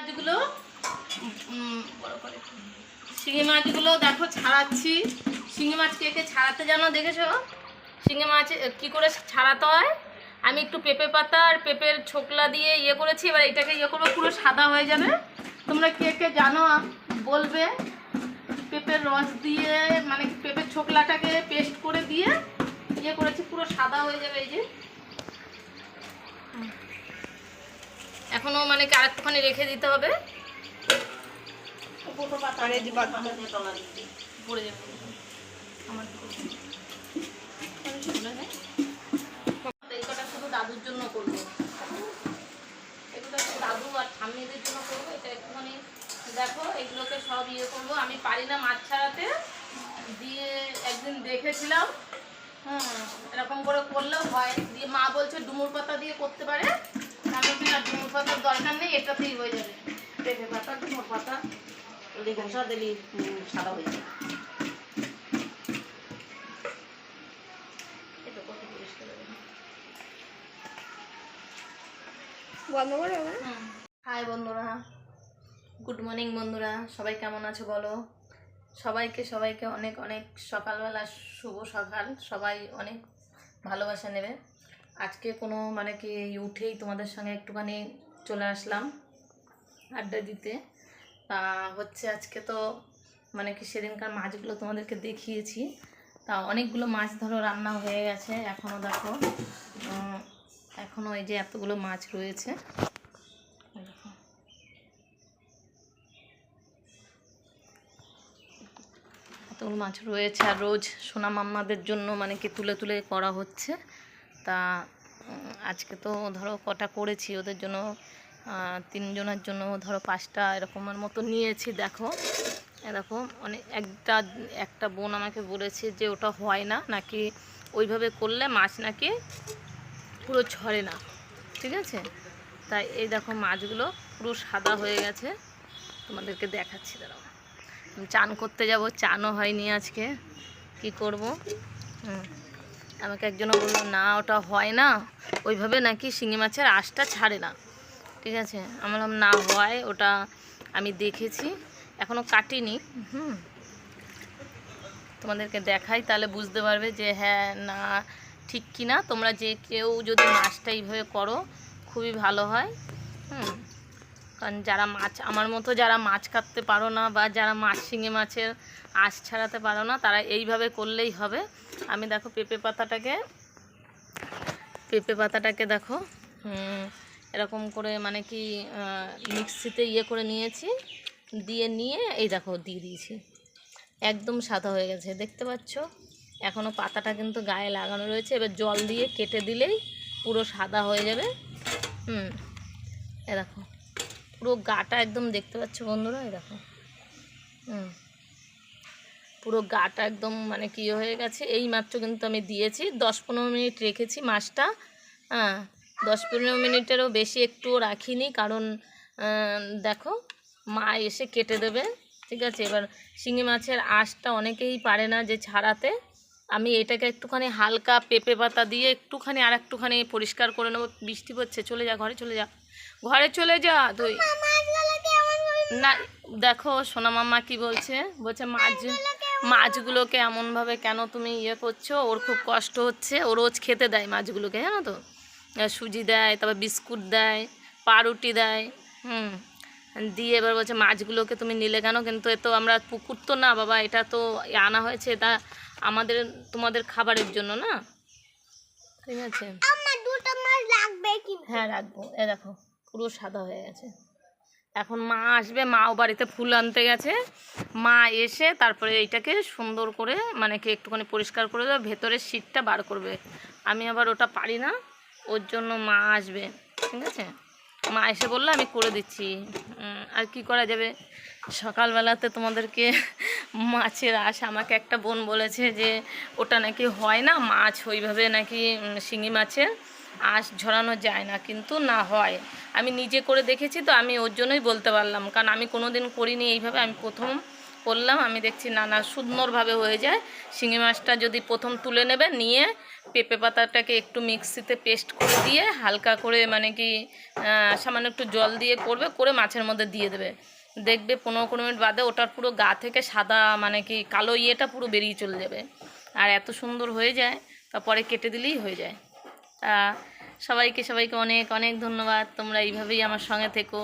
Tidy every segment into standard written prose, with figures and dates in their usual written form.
মাছগুলো শিঙি মাছগুলো দেখো ছাড়াচ্ছি। শিঙি মাছ কে কে ছাড়াতে জানো দেখেছো? শিঙি মাছ কি করে ছাড়াতে হয়, আমি একটু পেঁপে পাতা আর পেঁপের ছোকলা দিয়ে ইয়ে করেছি। এবার এটাকে ইয়ে করবো, পুরো সাদা হয়ে যাবে। তোমরা কে কে জানো বলবে। পেঁপের রস দিয়ে মানে পেঁপের ছোকলাটাকে পেস্ট করে দিয়ে ইয়ে করেছি, পুরো সাদা হয়ে যাবে। এই যে এখনো মানে কি আরেকটুখানি রেখে দিতে হবে। পড়ে যাবে আমার শুধু দাদুর জন্য করবো, এগুলো দাদু আর ঠাম্মিদের জন্য করবো। এটা একটুখানি দেখো, এগুলোকে সব ইয়ে করবো। আমি পারি না মাছ ছাড়াতে, দিয়ে একদিন দেখেছিলাম। এরকম করে করলেও হয়। দিয়ে মা বলছে ডুমুর পাতা দিয়ে করতে পারে। আমি না, ডুমুর পাতার দরকার নেই, এটাতেই হয়ে যাবে। পেঁপে পাতা, ডুমুর পাতা ঘষা দিলি সাদা হয়ে যাবে। হাই বন্ধুরা, গুড মর্নিং বন্ধুরা, সবাই কেমন আছো বলো? সবাইকে অনেক অনেক সকালবেলা শুভ সকাল। সবাই অনেক ভালোবাসা নেবে। আজকে কোনো মানে কি উঠেই তোমাদের সঙ্গে একটুখানি চলে আসলাম আড্ডা দিতে। তা হচ্ছে আজকে তো মানে কি সেদিনকার মাছগুলো তোমাদেরকে দেখিয়েছি। তা অনেকগুলো মাছ ধরো রান্না হয়ে গেছে। এখনও দেখো, এখনও এই যে এতগুলো মাছ রয়েছে। এতগুলো মাছ রয়েছে, আর রোজ সোনা মাম্মাদের জন্য মানে কি তুলে তুলে করা হচ্ছে। তা আজকে তো ধরো কটা করেছি ওদের জন্য, 3 জনের জন্য ধরো 5টা এরকমের মতো নিয়েছি। দেখো এরকম অনেক। একটা বোন আমাকে বলেছে যে ওটা হয় না নাকি, ওইভাবে করলে মাছ নাকি পুরো ঝরে না, ঠিক আছে? তাই এই দেখো মাছগুলো পুরো সাদা হয়ে গেছে, তোমাদেরকে দেখাচ্ছি। দাঁড়াও, চান করতে যাব, চানও হয়নি আজকে, কি করব। আমাকে একজনও বললো না ওটা হয় না, ওইভাবে নাকি শিঙি মাছের আঁশটা ছাড়ে না, ঠিক আছে? আমার না হয়, ওটা আমি দেখেছি, এখনও কাটিনি। তোমাদেরকে দেখাই, তাহলে বুঝতে পারবে যে হ্যাঁ না ঠিক কি না। তোমরা যে কেউ যদি মাছটা এইভাবে করো খুবই ভালো হয়। কারণ যারা মাছ, আমার মতো যারা মাছ কাটতে পারো না বা যারা শিঙি মাছের আঁশ ছাড়াতে পারো না, তারা এইভাবে করলেই হবে। আমি দেখো পেঁপে পাতাটাকে দেখো এরকম করে মানে কি মিক্সিতে ইয়ে করে নিয়েছি, নিয়ে এই দেখো দিয়ে দিয়েছি, একদম সাদা হয়ে গেছে, দেখতে পাচ্ছ? এখনও পাতাটা কিন্তু গায়ে লাগানো রয়েছে। এবার জল দিয়ে কেটে দিলেই পুরো সাদা হয়ে যাবে। এ দেখো পুরো গাটা একদম, দেখতে পাচ্ছ বন্ধুরা? এই দেখো পুরো গাটা একদম মানে কি হয়ে গেছে। এই মাত্র কিন্তু আমি দিয়েছি, 10-15 মিনিট রেখেছি মাছটা। 10-15 মিনিটেরও বেশি একটুও রাখিনি, কারণ দেখো মা এসে কেটে দেবে, ঠিক আছে? এবার শিঙি মাছের আঁশটা অনেকেই পারে না যে ছাড়াতে। আমি এটাকে একটুখানি হালকা পেঁপে পাতা দিয়ে একটুখানি আর একটুখানি পরিষ্কার করে নেবো। বৃষ্টি পড়ছে, চলে যা ঘরে, চলে যা তুই। না দেখো সোনা মাম্মা কি বলছে, মাছগুলোকে এমনভাবে কেন তুমি ইয়ে করছো? ওর খুব কষ্ট হচ্ছে। ও রোজ খেতে দেয় মাছগুলোকে, জানো তো? সুজি দেয়, তারপর বিস্কুট দেয়, পাউরুটি দেয়, দিয়ে এবার বলছে মাছগুলোকে তুমি নিলে কেন? কিন্তু এ তো আমরা পুকুর তো না বাবা, এটা তো আনা হয়েছে, এটা আমাদের তোমাদের খাবারের জন্য না, ঠিক আছে? হ্যাঁ রাখবো। এ দেখো পুরো সাদা হয়ে গেছে। এখন মা আসবে, মাও বাড়িতে ফুল আনতে গেছে। মা এসে তারপরে এইটাকে সুন্দর করে মানে কি একটুখানি পরিষ্কার করে দেবে, ভেতরের শীটটা বার করবে। আমি আবার ওটা পারি না, ওর জন্য মা আসবে, ঠিক আছে? মা এসে বললে আমি করে দিচ্ছি। আর কি করা যাবে, সকালবেলাতে তোমাদেরকে মাছের আঁশ, আমাকে একটা বোন বলেছে যে ওটা নাকি হয় না, মাছ ওইভাবে নাকি শিঙি মাছের আঁশ ঝরানো যায় না, কিন্তু না হয়। আমি নিজে করে দেখেছি তো, আমি ওর জন্যই বলতে পারলাম, কারণ আমি কোনো দিন করিনি এইভাবে, আমি প্রথম করলাম, আমি দেখছি না সুন্দরভাবে হয়ে যায়। শিঙি মাছটা যদি প্রথম তুলে নেবে, নিয়ে পেঁপে পাতাটাকে একটু মিক্সিতে পেস্ট করে দিয়ে হালকা করে মানে কি সামান্য একটু জল দিয়ে করবে, করে মাছের মধ্যে দিয়ে দেবে। দেখবে 15-20 মিনিট বাদে ওটার পুরো গা থেকে সাদা মানে কি কালো ইয়েটা পুরো বেরিয়ে চলে যাবে, আর এত সুন্দর হয়ে যায়। তারপরে কেটে দিলেই হয়ে যায়। তা সবাইকে অনেক অনেক ধন্যবাদ। তোমরা এইভাবেই আমার সঙ্গে থেকো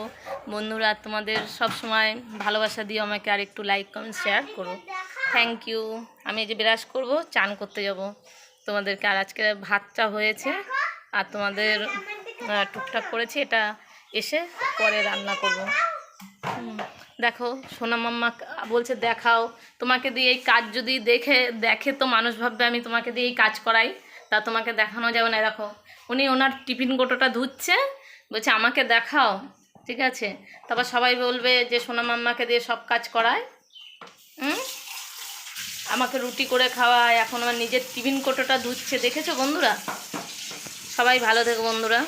বন্ধুরা, তোমাদের সব সময় ভালোবাসা দিও আমাকে, আর একটু লাইক কমেন্ট শেয়ার করো। Thank you. আমি এই যে ব্রাশ করব, চান করতে যাব তোমাদেরকে। আর আজকে ভাতটা হয়েছে, আর তোমাদের টুকটাক করেছি, এটা এসে পরে রান্না করব। দেখো সোনা মাম্মা বলছে দেখাও, তোমাকে দিয়ে এই কাজ যদি দেখে তো মানুষ ভাববে আমি তোমাকে দিয়ে এই কাজ করাই, তা তোমাকে দেখানো যাবে না। দেখো উনি ওনার টিফিন কোটোটা ধুচ্ছে, বলছে আমাকে দেখাও, ঠিক আছে? তারপর সবাই বলবে যে সোনা মাম্মাকে দিয়ে সব কাজ করায়, আমাকে রুটি করে খাওয়ায়, এখন আমার নিজের টিফিন কোটোটা ধুচ্ছে। দেখেছো বন্ধুরা? সবাই ভালো থেকো বন্ধুরা।